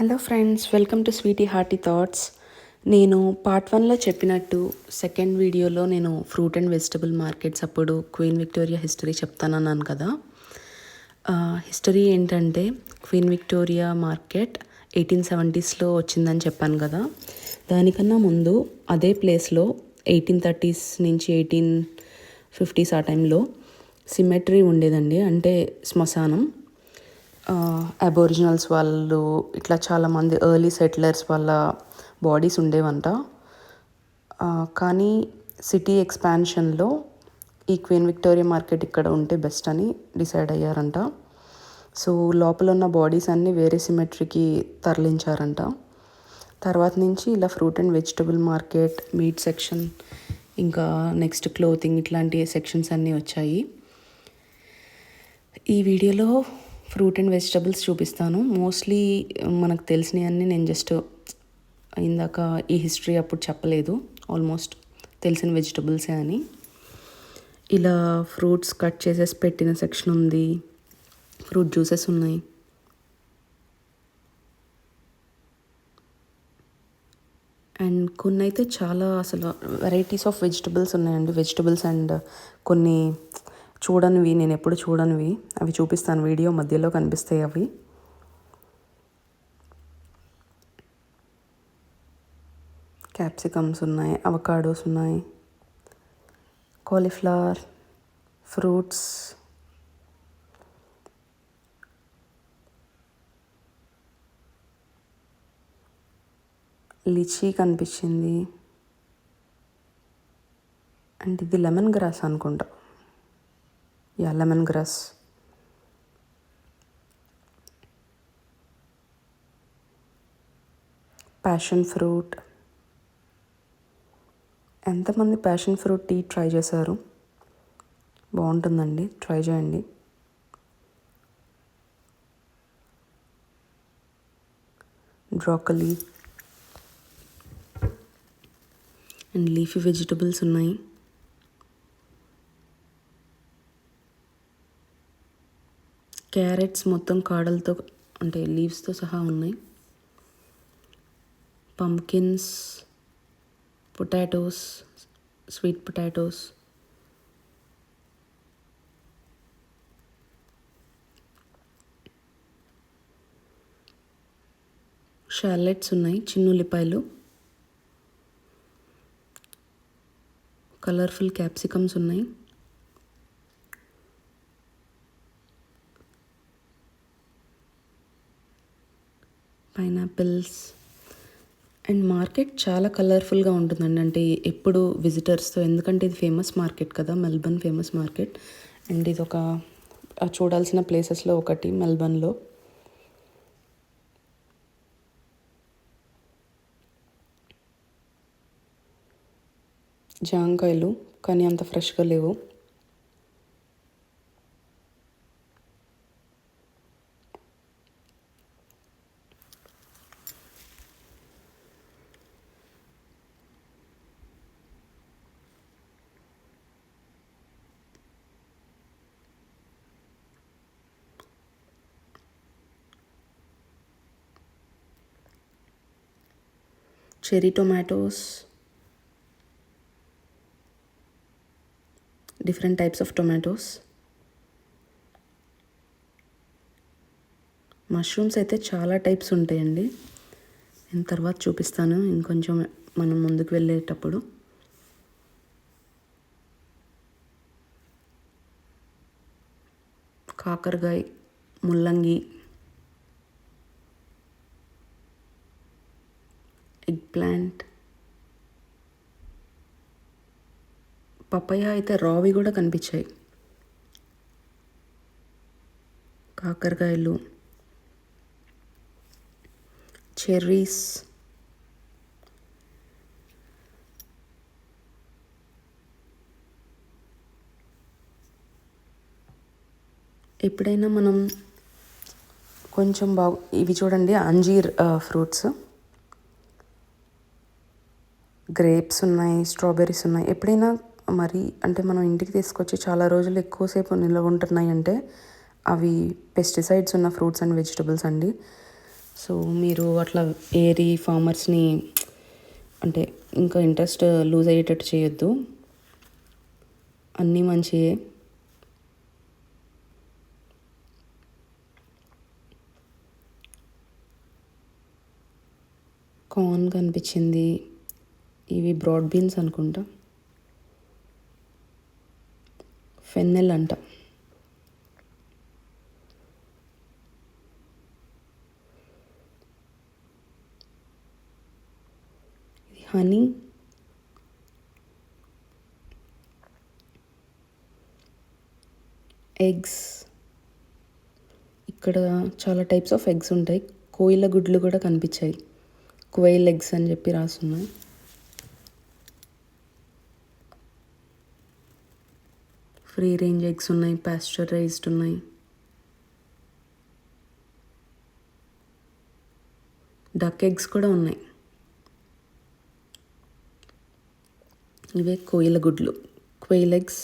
Hello friends, welcome to sweety hearty thoughts. నేను part 1లో చెప్పినట్టు సెకండ్ వీడియోలో నేను ఫ్రూట్ అండ్ వెజిటబుల్ మార్కెట్స్ అప్పుడు క్వీన్ విక్టోరియా హిస్టరీ చెప్తానన్నాను కదా. హిస్టరీ ఏంటంటే క్వీన్ విక్టోరియా మార్కెట్ 1870స్లో వచ్చిందని చెప్పాను కదా. దానికన్నా ముందు అదే ప్లేస్లో 1830s నుంచి 1850s ఆ టైంలో సిమెట్రీ ఉండేదండి, అంటే శ్మశానం. అబోరిజినల్స్ వాళ్ళు ఇట్లా చాలామంది ఎర్లీ సెటిలర్స్ వాళ్ళ బాడీస్ ఉండేవంట. కానీ సిటీ ఎక్స్పాన్షన్లో ఈ క్వీన్ విక్టోరియా మార్కెట్ ఇక్కడ ఉంటే బెస్ట్ అని డిసైడ్ అయ్యారంట. సో లోపల ఉన్న బాడీస్ అన్నీ వేరే సిమెట్రీకి తరలించారంట. తర్వాత నుంచి ఇలా fruit and vegetable market, meet section, ఇంకా నెక్స్ట్ క్లోతింగ్, ఇట్లాంటి సెక్షన్స్ అన్నీ వచ్చాయి. ఈ వీడియోలో ఫ్రూట్ అండ్ వెజిటబుల్స్ చూపిస్తాను. మోస్ట్లీ మనకు తెలిసినవన్నీ నేను జస్ట్ ఇందాక ఈ హిస్టరీ అప్పుడు చెప్పలేదు, ఆల్మోస్ట్ తెలిసిన వెజిటబుల్సే అని. ఇలా ఫ్రూట్స్ కట్ చేసేసి పెట్టిన సెక్షన్ ఉంది, ఫ్రూట్ జ్యూసెస్ ఉన్నాయి. అండ్ కొన్ని అయితే చాలా అసలు వెరైటీస్ ఆఫ్ వెజిటబుల్స్ ఉన్నాయండి. వెజిటబుల్స్ అండ్ కొన్ని చూడనివి, నేను ఎప్పుడు చూడనివి, అవి చూపిస్తాను. వీడియో మధ్యలో కనిపిస్తాయి అవి. క్యాప్సికమ్స్ ఉన్నాయి, అవకాడోస్ ఉన్నాయి, కాలీఫ్లవర్, ఫ్రూట్స్, లిచీ కనిపించింది. అండ్ ఇది లెమన్ గ్రాస్ అనుకుంటా. Lemon grass. Passion fruit. ఎంతమంది ప్యాషన్ ఫ్రూట్ టీ ట్రై చేశారు? బాగుంటుందండి, ట్రై చేయండి. బ్రోకలీ అండ్ లీఫీ వెజిటబుల్స్ ఉన్నాయి. క్యారెట్స్ మొత్తం కాడలతో, అంటే లీవ్స్తో సహా ఉన్నాయి. Pumpkins, potatoes, sweet potatoes, shallots ఉన్నాయి, చిన్నుల్లిపాయలు, కలర్ఫుల్ క్యాప్సికమ్స్ ఉన్నాయి, పైనాపిల్స్. అండ్ మార్కెట్ చాలా కలర్ఫుల్గా ఉంటుందండి, అంటే ఎప్పుడు విజిటర్స్తో, ఎందుకంటే ఇది ఫేమస్ మార్కెట్ కదా, మెల్బర్న్ ఫేమస్ మార్కెట్. అండ్ ఇది ఒక చూడాల్సిన ప్లేసెస్లో ఒకటి మెల్బర్న్లో. జాంకాయలు, కానీ అంత ఫ్రెష్గా లేవు. Cherry tomatoes, different types of tomatoes. Mushrooms అయితే చాలా టైప్స్ ఉంటాయండి, నేను తర్వాత చూపిస్తాను ఇంకొంచెం మనం ముందుకు వెళ్ళేటప్పుడు. కాకరకాయ, ముల్లంగి, ఎగ్ ప్లాంట్, పపాయ అయితే రావి కూడా కనిపించాయి. కాకరకాయలు, చెర్రీస్, ఎప్పుడైనా మనం కొంచెం ఇవి చూడండి, అంజీర్ ఫ్రూట్స్, గ్రేప్స్ ఉన్నాయి, స్ట్రాబెర్రీస్ ఉన్నాయి. ఎప్పుడైనా మరి అంటే మనం ఇంటికి తీసుకొచ్చి చాలా రోజులు ఎక్కువసేపు నిల్వ ఉంటున్నాయి అంటే అవి పెస్టిసైడ్స్ ఉన్న ఫ్రూట్స్ అండ్ వెజిటబుల్స్ అండి. సో మీరు అట్లా ఏరి ఫార్మర్స్ని అంటే ఇంకా ఇంట్రెస్ట్ లూజ్ అయ్యేటట్టు చేయొద్దు. అన్నీ మంచియే. కార్న్ కనిపించింది. ఇవి బ్రాడ్ బీన్స్ అనుకుంటా, ఫెన్నెల్ అంట. ఇది హనీ, ఎగ్స్. ఇక్కడ చాలా టైప్స్ ఆఫ్ ఎగ్స్ ఉంటాయి. కోయిల గుడ్లు కూడా కనిపించాయి. క్వైల్ ఎగ్స్ అని చెప్పి రాసున్నాయి. ఫ్రీ రేంజ్ ఎగ్స్ ఉన్నాయి, పాస్చరైజ్డ్ ఉన్నాయి. డక్ ఎగ్స్ కూడా ఉన్నాయి. ఇవే కోయిల గుడ్లు, quail eggs.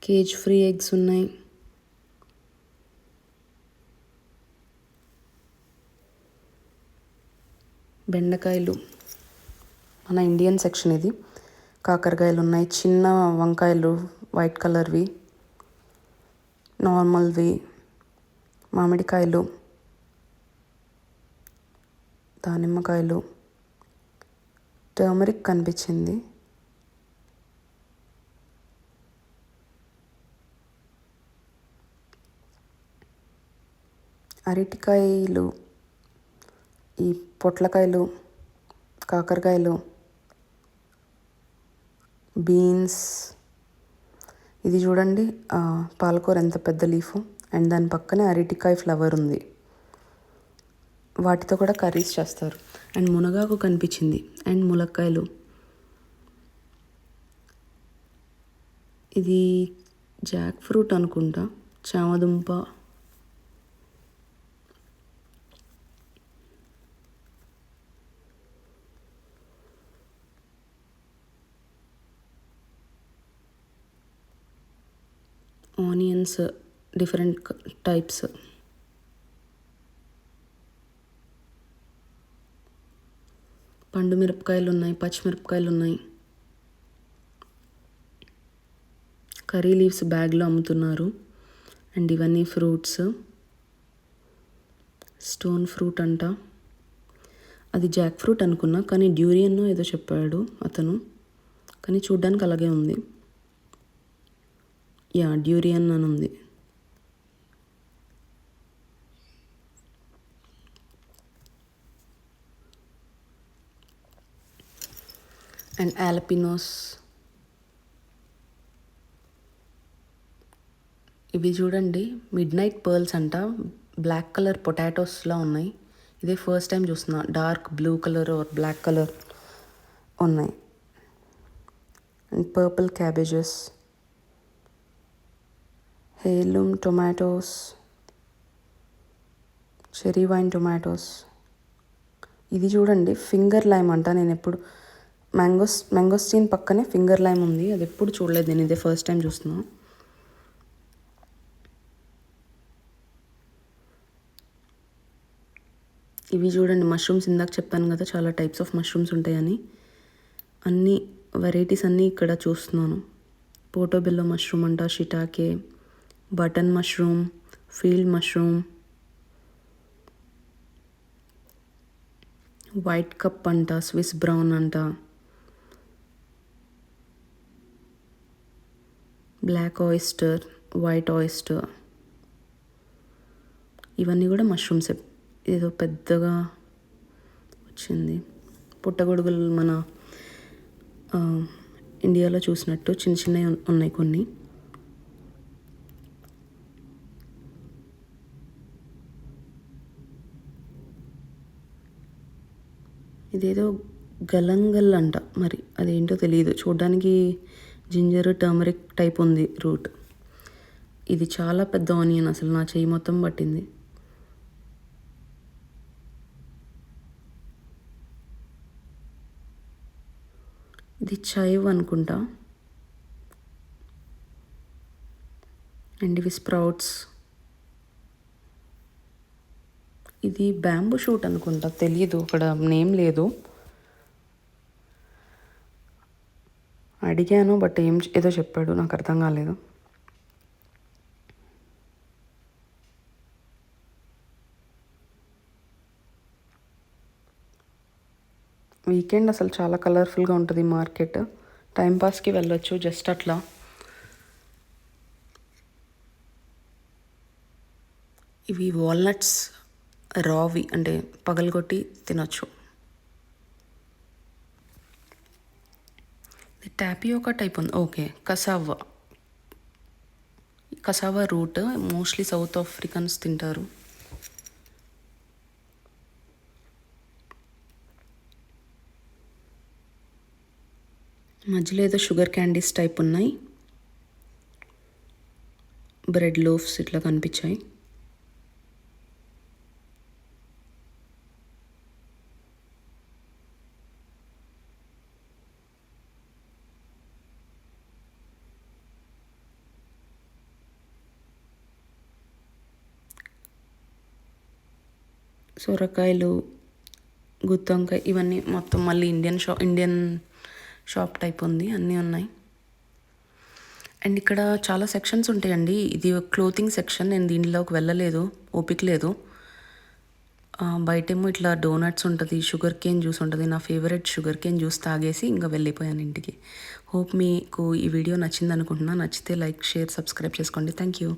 Cage free eggs ఉన్నాయి. బెండకాయలు, మన ఇండియన్ సెక్షన్ ఇది. కాకరకాయలు ఉన్నాయి, చిన్న వంకాయలు వైట్ కలర్వి, నార్మల్వి, మామిడికాయలు, దానిమ్మకాయలు, టర్మరిక్ కనిపించింది. అరటికాయలు, ఈ పొట్లకాయలు, కాకరకాయలు, బీన్స్. ఇది చూడండి, పాలకూర ఎంత పెద్ద లీఫ్, అండ్ దాని పక్కనే అరటికాయ ఫ్లవర్ ఉంది. వాటితో కూడా కర్రీస్ చేస్తారు. అండ్ మునగాకు కనిపించింది, అండ్ ములక్కాయలు. ఇది జాక్ ఫ్రూట్ అనుకుంటా, చామదుంప. Onions different types. పండు మిరపకాయలు ఉన్నాయి, పచ్చిమిరపకాయలు ఉన్నాయి. కర్రీ లీవ్స్ బ్యాగ్లో అమ్ముతున్నారు. అండ్ ఇవన్నీ ఫ్రూట్స్. స్టోన్ ఫ్రూట్ అంట, అది జాక్ ఫ్రూట్ అనుకున్నా, కానీ డ్యూరియన్ ఏదో చెప్పాడు అతను, కానీ చూడ్డానికి అలాగే ఉంది. యా, డ్యూరియన్ అని ఉంది. And jalapenos. ఇవి చూడండి, మిడ్ నైట్ పర్ల్స్ అంట, బ్లాక్ కలర్ పొటాటోస్లా ఉన్నాయి. ఇదే ఫస్ట్ టైం చూస్తున్నా. Dark blue colour or black colour ఉన్నాయి. And purple cabbages, heirloom tomatoes, cherry vine tomatoes. ఇది చూడండి, ఫింగర్ లైమ్ అంట. నేను ఎప్పుడు మ్యాంగోస్టీన్ పక్కనే ఫింగర్ లైమ్ ఉంది, అది ఎప్పుడు చూడలేదు నేను, ఇదే ఫస్ట్ టైం చూస్తున్నా. ఇవి చూడండి, మష్రూమ్స్. ఇందాక చెప్పాను కదా చాలా టైప్స్ ఆఫ్ మష్రూమ్స్ ఉంటాయని. అన్ని వెరైటీస్ అన్నీ ఇక్కడ చూస్తున్నాను. పోర్టోబెల్లో మష్రూమ్ అంట, షిటాకే, button mushroom, field mushroom, white cup అంట, స్విస్ బ్రౌన్ అంట, బ్లాక్ ఆయిస్టర్, వైట్ ఆయిస్టర్. ఇవన్నీ కూడా మష్రూమ్స్. ఏదో పెద్దగా వచ్చింది. పుట్టగొడుగులు మన ఇండియాలో చూసినట్టు చిన్న చిన్నవి ఉన్నాయి కొన్ని. ఇదేదో గలంగల్ అంట, మరి అదేంటో తెలియదు. చూడడానికి జింజర్ టర్మరిక్ టైప్ ఉంది రూట్. ఇది చాలా పెద్ద ఆనియన్, అసలు నా చెయ్యి మొత్తం పట్టింది. ఇది చైవ్ అనుకుంటా. అండ్ ఇవి స్ప్రౌట్స్. ఇది బ్యాంబూ షూట్ అనుకుంటా, తెలీదు, అక్కడ నేమ్ లేదు. అడిగాను బట్ ఏదో చెప్పాడు, నాకు అర్థం కాలేదు. వీకెండ్ అసలు చాలా కలర్ఫుల్గా ఉంటుంది మార్కెట్. టైంపాస్కి వెళ్ళొచ్చు జస్ట్ అట్లా. ఇవి వాల్నట్స్ రావి, అంటే పగలగొట్టి తినొచ్చు. ఇది టాపియోకా టైప్ ఉంది. Okay, cassava root mostly South Africans తింటారు. మధ్యలో ఏదో షుగర్ క్యాండీస్ టైప్ ఉన్నాయి. బ్రెడ్ లోఫ్స్ ఇట్లా కనిపించాయి. సొరకాయలు, గుత్తొంకాయ, ఇవన్నీ మొత్తం మళ్ళీ ఇండియన్ షాప్ టైప్ ఉంది, అన్నీ ఉన్నాయి. అండ్ ఇక్కడ చాలా సెక్షన్స్ ఉంటాయండి. ఇది క్లోతింగ్ సెక్షన్, నేను దీనిలోకి వెళ్ళలేదు, ఓపిక లేదు. బయటేమో ఇట్లా డోనట్స్ ఉంటుంది, షుగర్ కేన్ జ్యూస్ ఉంటుంది. నా ఫేవరెట్ షుగర్ కేన్ జ్యూస్ తాగేసి ఇంకా వెళ్ళిపోయాను ఇంటికి. హోప్ మీకు ఈ వీడియో నచ్చింది అనుకుంటున్నా. నచ్చితే లైక్, షేర్, సబ్స్క్రైబ్ చేసుకోండి. Thank you.